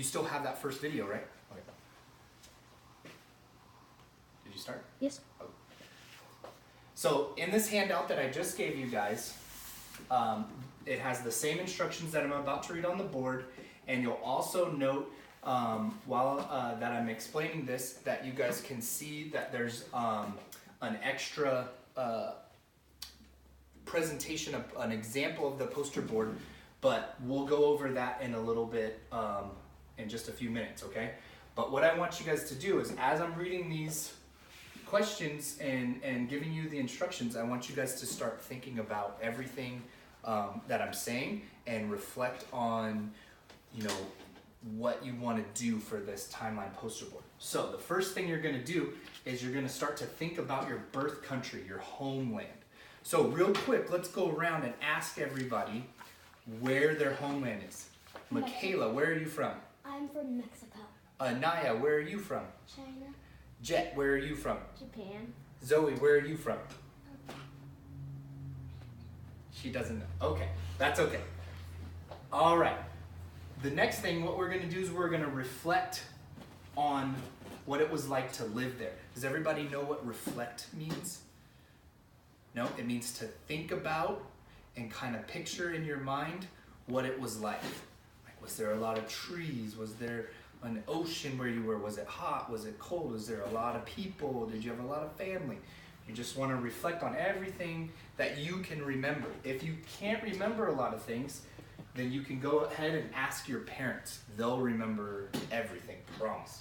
You still have that first video, right? Okay. Did you start? Yes. Okay. So in this handout that I just gave you guys, it has the same instructions that I'm about to read on the board, and you'll also note while that I'm explaining this that you guys can see that there's an extra presentation of an example of the poster board, but we'll go over that in a little bit in just a few minutes, okay? But what I want you guys to do is, as I'm reading these questions and giving you the instructions, I want you guys to start thinking about everything that I'm saying and reflect on, you know, what you want to do for this timeline poster board. So the first thing you're going to do is you're going to start to think about your birth country, your homeland. So real quick, let's go around and ask everybody where their homeland is. Michaela, where are you from? I'm from Mexico. Anaya, where are you from? China. Jet, where are you from? Japan. Zoe, where are you from? She doesn't know. Okay, that's okay. All right. The next thing, what we're going to do is we're going to reflect on what it was like to live there. Does everybody know what reflect means? No, it means to think about and kind of picture in your mind what it was like. Like, was there a lot of trees? Was there an ocean where you were? Was it hot? Was it cold? Was there a lot of people? Did you have a lot of family? You just want to reflect on everything that you can remember. If you can't remember a lot of things, then you can go ahead and ask your parents. They'll remember everything, promise.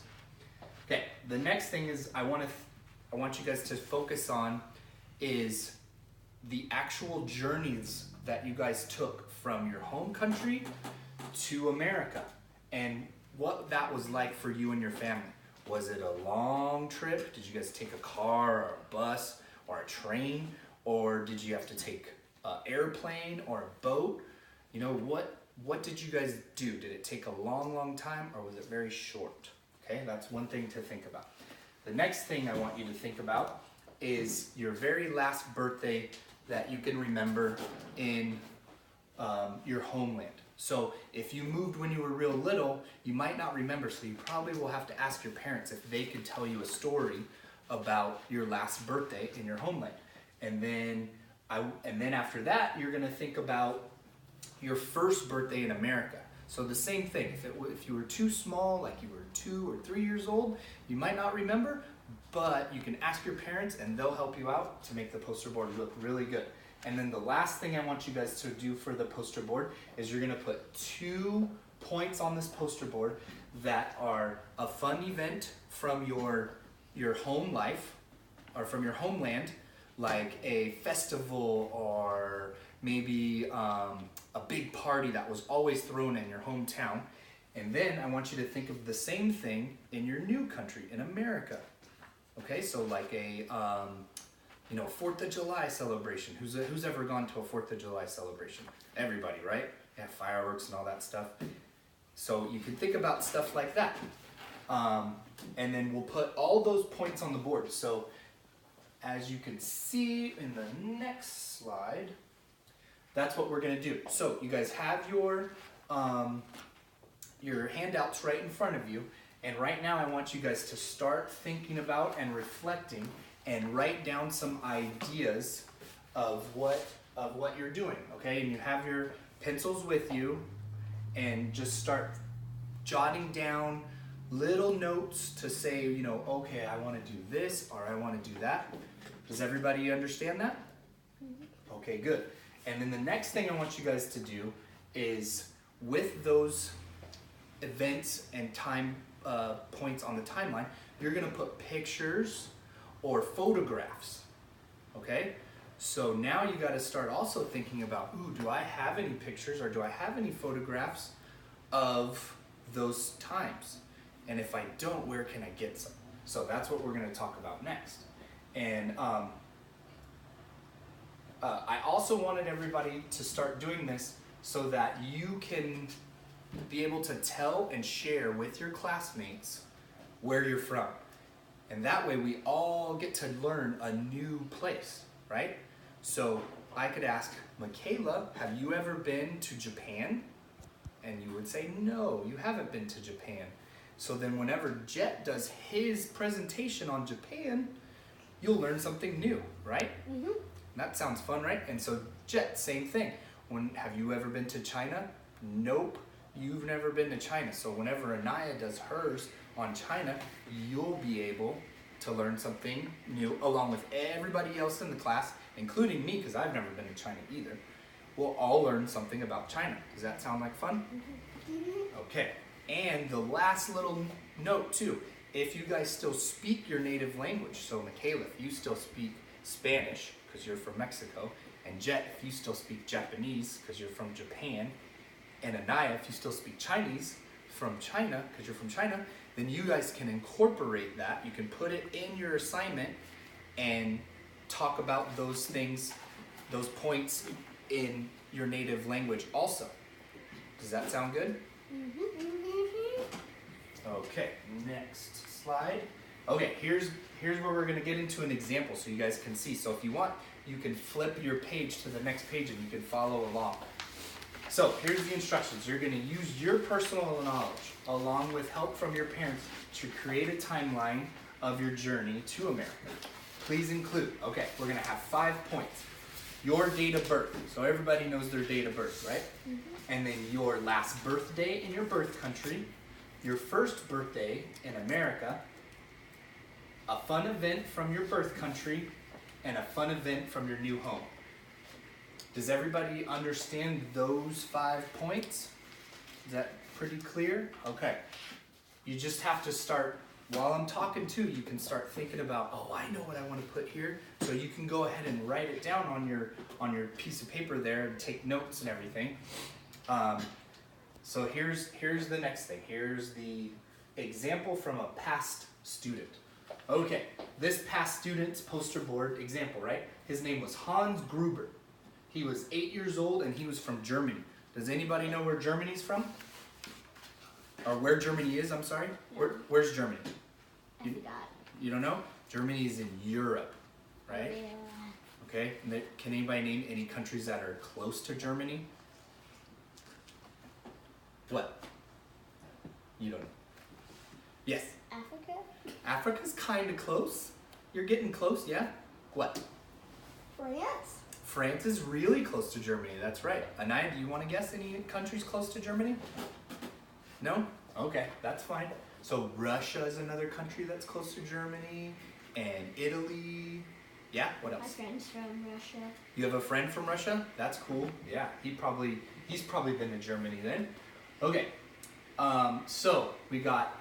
Okay, the next thing is I want you guys to focus on is the actual journeys that you guys took from your home country to America and what that was like for you and your family. Was it a long trip? Did you guys take a car or a bus or a train? Or did you have to take an airplane or a boat? You know, what did you guys do? Did it take a long, long time, or was it very short? Okay, that's one thing to think about. The next thing I want you to think about is your very last birthday that you can remember in your homeland. So if you moved when you were real little, you might not remember, so you probably will have to ask your parents if they could tell you a story about your last birthday in your homeland. And then after that, you're gonna think about your first birthday in America. So the same thing, if you were too small, like you were 2 or 3 years old, you might not remember, but you can ask your parents and they'll help you out to make the poster board look really good. And then the last thing I want you guys to do for the poster board is you're gonna put 2 points on this poster board that are a fun event from your home life or from your homeland, like a festival or maybe a big party that was always thrown in your hometown. And then I want you to think of the same thing in your new country, in America. Okay, so like a 4th of July celebration. Who's ever gone to a 4th of July celebration? Everybody, right? Yeah, fireworks and all that stuff. So you can think about stuff like that. And then we'll put all those points on the board. So as you can see in the next slide, that's what we're gonna do. So you guys have your handouts right in front of you, and right now I want you guys to start thinking about and reflecting and write down some ideas of what you're doing, okay? And you have your pencils with you, and just start jotting down little notes to say, you know, okay, I want to do this or I want to do that. Does everybody understand that? Mm-hmm. Okay, good. And then the next thing I want you guys to do is, with those events and time points on the timeline, you're gonna put pictures or photographs, okay? So now you gotta start also thinking about, ooh, do I have any pictures or do I have any photographs of those times? And if I don't, where can I get some? So that's what we're gonna talk about next. And I also wanted everybody to start doing this so that you can be able to tell and share with your classmates where you're from. And that way we all get to learn a new place, right? So I could ask, Michaela, have you ever been to Japan? And you would say, no, you haven't been to Japan. So then whenever Jet does his presentation on Japan, you'll learn something new, right? Mm-hmm. That sounds fun, right? And so Jet, same thing. Have you ever been to China? Nope, you've never been to China. So whenever Anaya does hers on China, you'll be able to learn something new along with everybody else in the class, including me, because I've never been to China either. We'll all learn something about China. Does that sound like fun? Mm-hmm. Okay, and the last little note too, if you guys still speak your native language, so Michaela, if you still speak Spanish, because you're from Mexico, and Jet, if you still speak Japanese, because you're from Japan, and Anaya, if you still speak Chinese from China, because you're from China, then you guys can incorporate that. You can put it in your assignment and talk about those things, those points in your native language also. Does that sound good? Okay, next slide. Okay, here's where we're gonna get into an example so you guys can see. So if you want, you can flip your page to the next page and you can follow along. So here's the instructions. You're gonna use your personal knowledge along with help from your parents to create a timeline of your journey to America. Please include, okay, we're gonna have 5 points. Your date of birth, so everybody knows their date of birth, right? Mm-hmm. And then your last birthday in your birth country, your first birthday in America, a fun event from your birth country, and a fun event from your new home. Does everybody understand those 5 points? Is that pretty clear? Okay. You just have to start, while I'm talking too, you can start thinking about, oh, I know what I want to put here. So you can go ahead and write it down on your piece of paper there and take notes and everything. So here's the next thing. Here's the example from a past student. Okay, this past student's poster board example, right? His name was Hans Gruber. He was 8 years old and he was from Germany. Does anybody know where Germany's from? Or where Germany is, I'm sorry? No. Where's Germany? I forgot. You don't know? Germany is in Europe, right? Yeah. Okay, and can anybody name any countries that are close to Germany? What? You don't know. Yes. Africa? Africa's kind of close. You're getting close, yeah? What? France? France is really close to Germany, that's right. Anaya, do you want to guess any countries close to Germany? No? Okay, that's fine. So Russia is another country that's close to Germany, and Italy. Yeah, what My else? friend's from Russia. You have a friend from Russia? That's cool. Yeah, he's probably been to Germany then. Okay, so we got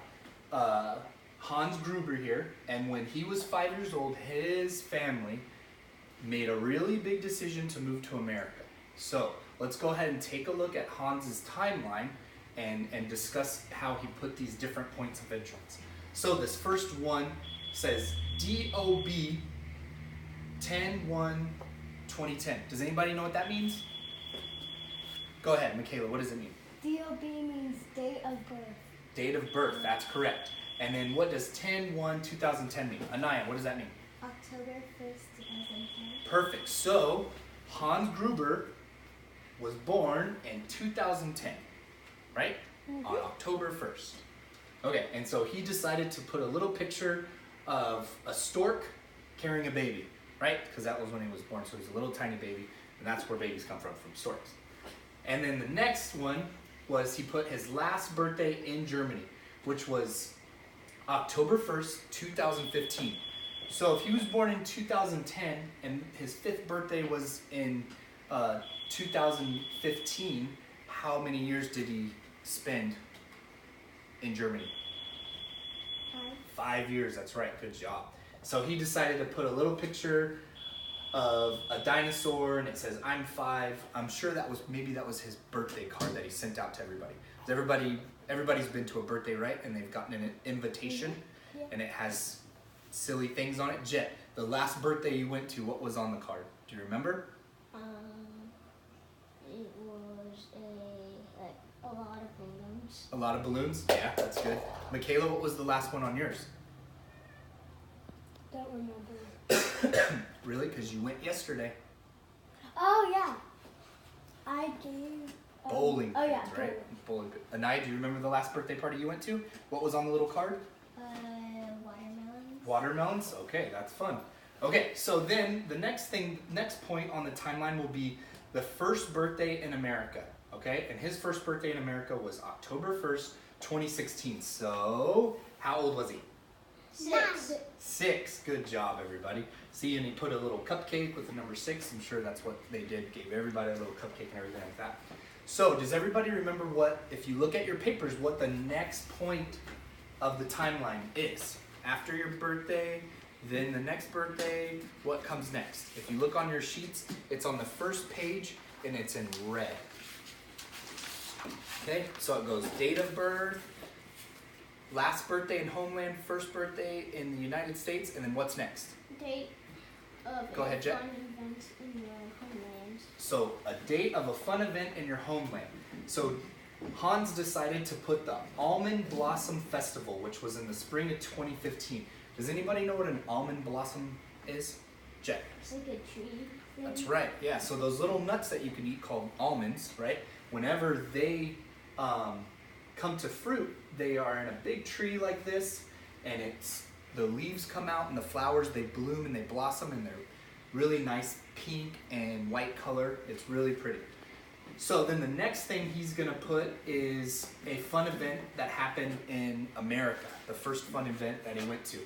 Hans Gruber here, and when he was 5 years old, his family made a really big decision to move to America. So let's go ahead and take a look at Hans's timeline and discuss how he put these different points of entrance. So this first one says DOB 10/1/2010. Does anybody know what that means? Go ahead, Michaela, what does it mean? DOB means date of birth. Date of birth, that's correct. And then what does 10/1/2010 mean? Anaya, what does that mean? October 1st, 2010. Perfect. So Hans Gruber was born in 2010, right? Mm-hmm. On October 1st. Okay, and so he decided to put a little picture of a stork carrying a baby, right? Because that was when he was born, so he's a little tiny baby, and that's where babies come from storks. And then the next one was he put his last birthday in Germany, which was October 1st, 2015. So if he was born in 2010 and his 5th birthday was in 2015, how many years did he spend in Germany? 5 years, that's right, good job. So he decided to put a little picture of a dinosaur and it says, I'm 5. I'm sure maybe that was his birthday card that he sent out to everybody. Everybody's been to a birthday, right? And they've gotten an invitation Yeah. and it has silly things on it. Jet, the last birthday you went to, what was on the card? Do you remember? It was a lot of balloons. A lot of balloons? Yeah, that's good. Michaela, what was the last one on yours? Don't remember. Really? Because you went yesterday. Oh yeah. I gave a Bowling Oh, pins, yeah, right? Bowling pins. Anaya, do you remember the last birthday party you went to? What was on the little card? Watermelons. Watermelons? Okay, that's fun. Okay, so then the next point on the timeline will be the first birthday in America. Okay, and his first birthday in America was October 1st, 2016. So, how old was he? 6. 6. Good job, everybody. See, and he put a little cupcake with the number 6. I'm sure that's what they did. Gave everybody a little cupcake and everything like that. So, does everybody remember what, if you look at your papers, what the next point of the timeline is? After your birthday, then the next birthday, what comes next? If you look on your sheets, it's on the first page and it's in red. Okay, so it goes date of birth, last birthday in homeland, first birthday in the United States, and then what's next? Date of Go ahead, Jet. fun event in your homeland. So a date of a fun event in your homeland. So Hans decided to put the Almond Blossom Festival, which was in the spring of 2015. Does anybody know what an almond blossom is? Jet. It's like a tree thing. That's right, yeah. So those little nuts that you can eat called almonds, right? Whenever they come to fruit, they are in a big tree like this, and the leaves come out and the flowers, they bloom and they blossom, and they're really nice pink and white color. It's really pretty. So then the next thing he's gonna put is a fun event that happened in America, the first fun event that he went to.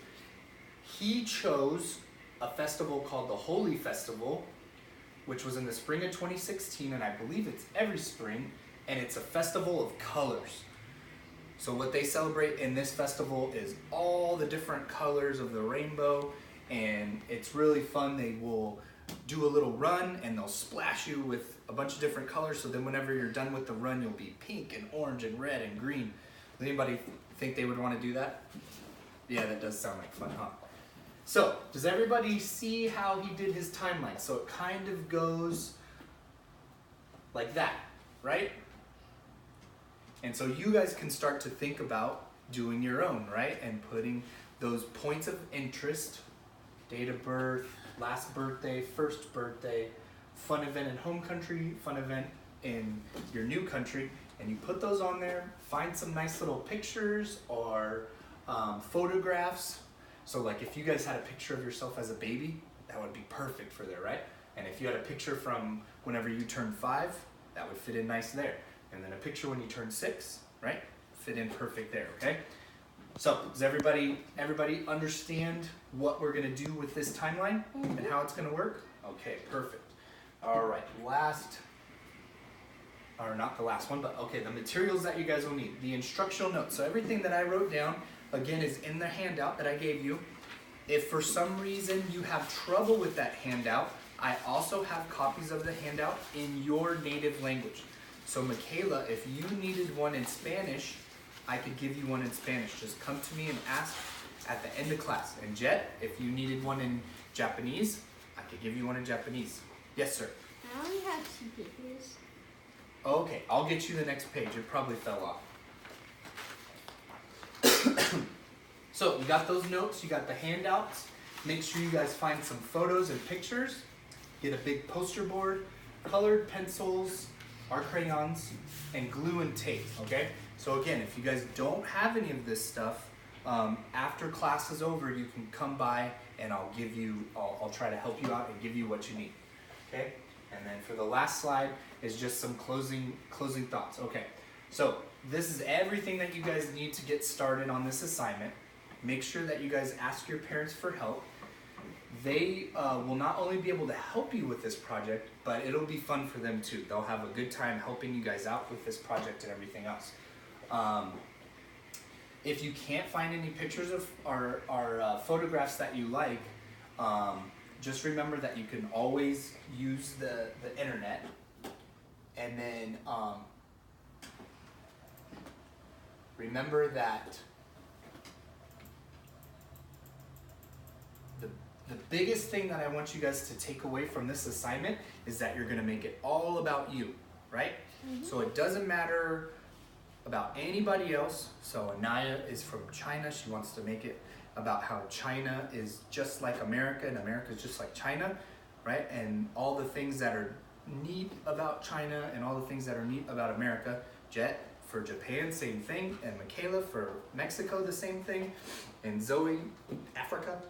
He chose a festival called the Holy Festival, which was in the spring of 2016, and I believe it's every spring, and it's a festival of colors. So what they celebrate in this festival is all the different colors of the rainbow, and it's really fun. They will do a little run and they'll splash you with a bunch of different colors, so then whenever you're done with the run, you'll be pink and orange and red and green. Does anybody think they would want to do that? Yeah, that does sound like fun, huh? So, does everybody see how he did his timeline? So it kind of goes like that, right? And so you guys can start to think about doing your own, right? And putting those points of interest, date of birth, last birthday, first birthday, fun event in home country, fun event in your new country, and you put those on there. Find some nice little pictures or photographs. So like if you guys had a picture of yourself as a baby, that would be perfect for there, right? And if you had a picture from whenever you turned 5, that would fit in nice there. And then a picture when you turn 6, right? Fit in perfect there, okay? So does everybody understand what we're gonna do with this timeline and how it's gonna work? Okay, perfect. All right, not the last one, but okay, the materials that you guys will need. The instructional notes. So everything that I wrote down, again, is in the handout that I gave you. If for some reason you have trouble with that handout, I also have copies of the handout in your native language. So Michaela, if you needed one in Spanish, I could give you one in Spanish. Just come to me and ask at the end of class. And Jet, if you needed one in Japanese, I could give you one in Japanese. Yes, sir. I only have 2 papers. Okay, I'll get you the next page. It probably fell off. So you got those notes, you got the handouts. Make sure you guys find some photos and pictures. Get a big poster board, colored pencils, our crayons, and glue and tape, okay? So again, if you guys don't have any of this stuff, after class is over, you can come by and I'll try to help you out and give you what you need, okay? And then for the last slide is just some closing thoughts. Okay, so this is everything that you guys need to get started on this assignment. Make sure that you guys ask your parents for help. They will not only be able to help you with this project, but it'll be fun for them too. They'll have a good time helping you guys out with this project and everything else. If you can't find any pictures of our photographs that you like, just remember that you can always use the internet, and then remember that the biggest thing that I want you guys to take away from this assignment is that you're gonna make it all about you, right? Mm-hmm. So it doesn't matter about anybody else. So Anaya is from China. She wants to make it about how China is just like America and America is just like China, right? And all the things that are neat about China and all the things that are neat about America. Jet for Japan, same thing, and Michaela for Mexico, the same thing, and Zoe, Africa.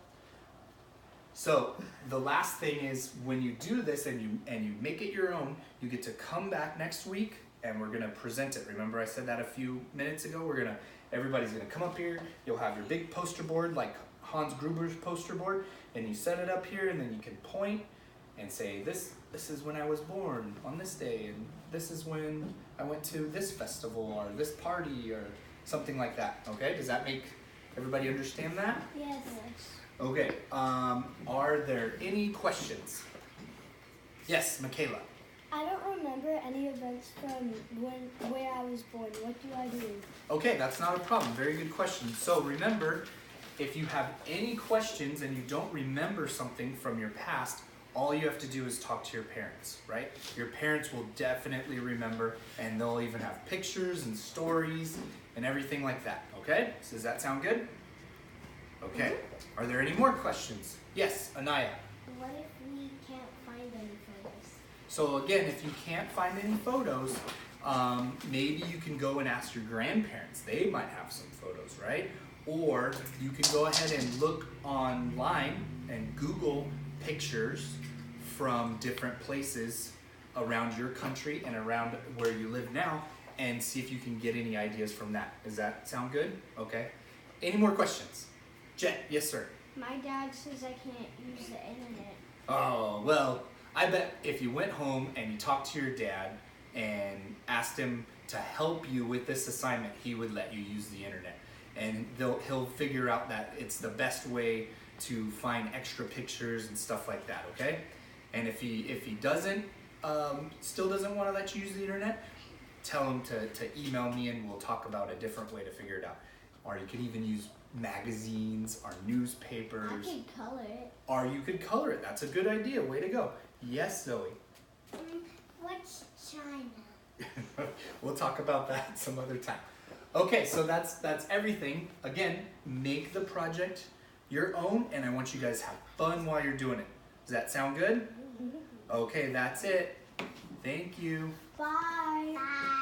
So the last thing is when you do this and you make it your own, you get to come back next week and we're gonna present it. Remember I said that a few minutes ago? Everybody's gonna come up here, you'll have your big poster board like Hans Gruber's poster board, and you set it up here and then you can point and say, this is when I was born on this day, and this is when I went to this festival or this party or something like that, okay? Does that make everybody understand that? Yes. Okay, are there any questions? Yes, Michaela. I don't remember any events from where I was born. What do I do? Okay, that's not a problem. Very good question. So remember, if you have any questions and you don't remember something from your past, all you have to do is talk to your parents, right? Your parents will definitely remember, and they'll even have pictures and stories and everything like that, okay? So does that sound good? Okay. Are there any more questions? Yes, Anaya. What if we can't find any photos? So again, if you can't find any photos, maybe you can go and ask your grandparents. They might have some photos, right? Or you can go ahead and look online and Google pictures from different places around your country and around where you live now and see if you can get any ideas from that. Does that sound good? Okay. Any more questions? Jet, yes sir. My dad says I can't use the internet. Oh, well, I bet if you went home and you talked to your dad and asked him to help you with this assignment, he would let you use the internet. And he'll figure out that it's the best way to find extra pictures and stuff like that, okay? And if he doesn't, still doesn't want to let you use the internet, tell him to email me and we'll talk about a different way to figure it out. Or you could even use magazines or newspapers. I could color it. Or you could color it. That's a good idea. Way to go. Yes, Zoe. What's China? We'll talk about that some other time. Okay, so that's everything. Again, make the project your own, and I want you guys to have fun while you're doing it. Does that sound good? Okay, that's it. Thank you. Bye. Bye.